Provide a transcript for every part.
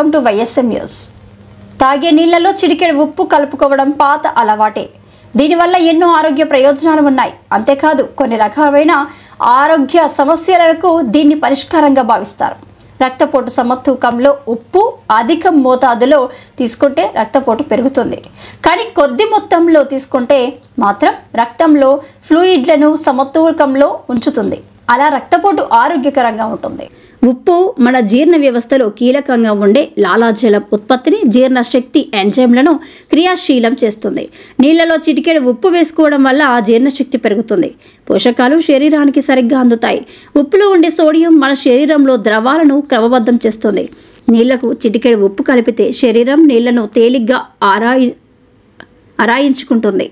Welcome to YSM news. తాగే నీళ్లలో చిటికెడు ఉప్పు కలుపుకోవడం పాత అలవాటే. దీనివల్ల ఎన్నో ఆరోగ్య ప్రయోజనాలు ఉన్నాయి. అంతేకాదు కొన్ని రకాలైన ఆరోగ్య సమస్యలకు దీన్ని పరిష్కారంగా భావిస్తారు. రక్తపోటు సమతూకంలో ఉప్పు అధిక మోతాదులో తీసుకుంటే రక్తపోటు పెరుగుతుంది. కానీ కొద్ది మొత్తంలో తీసుకుంటే మాత్రం రక్తంలో ఫ్లూయిడ్లను సమతూకంలో ఉంచుతుంది. అలా రక్తపోటు ఆరోగ్యకరంగా ఉంటుంది. ఉప్పు మన జీర్ణ వ్యవస్థలో కీలకంగా ఉండే లాలాజలం ఉత్పత్తిని, జీర్ణశక్తి ఎంజైమ్లను క్రియాశీలం చేస్తుంది. నీళ్లలో చిటికెడు ఉప్పు వేసుకోవడం వల్ల జీర్ణశక్తి పెరుగుతుంది. పోషకాలు శరీరానికి సరిగ్గా అందుతాయి. ఉప్పులో ఉండే సోడియం మన శరీరంలో ద్రవాలను క్రమబద్ధం చేస్తుంది. నీళ్లకు చిటికెడు ఉప్పు కలిపితే శరీరం నీళ్లను తేలిగ్గా ఆరాయించుకుంటుంది.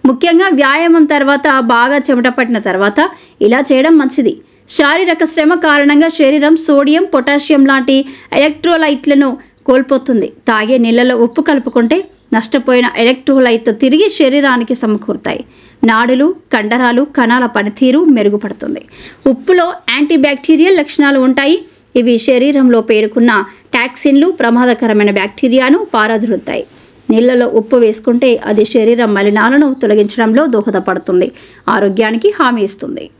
ముఖ్యంగా వ్యాయామం తర్వాత, బాగా చెమట పట్టిన తర్వాత ఇలా చేయడం మంచిది. శారీరక శ్రమ కారణంగా శరీరం సోడియం, పొటాషియం లాంటి ఎలక్ట్రోలైట్లను కోల్పోతుంది. తాగే నీళ్లలో ఉప్పు కలుపుకుంటే నష్టపోయిన ఎలక్ట్రోలైట్లు తిరిగి శరీరానికి సమకూరుతాయి. నాడులు, కండరాలు, కణాల పనితీరు మెరుగుపడుతుంది. ఉప్పులో యాంటీబ్యాక్టీరియల్ లక్షణాలు ఉంటాయి. ఇవి శరీరంలో పేరుకున్న టాక్సిన్లు, ప్రమాదకరమైన బ్యాక్టీరియాను పారద్రోలుతాయి. నీళ్లలో ఉప్పు వేసుకుంటే అది శరీర మలినాలను తొలగించడంలో దోహదపడుతుంది. ఆరోగ్యానికి హామీ ఇస్తుంది.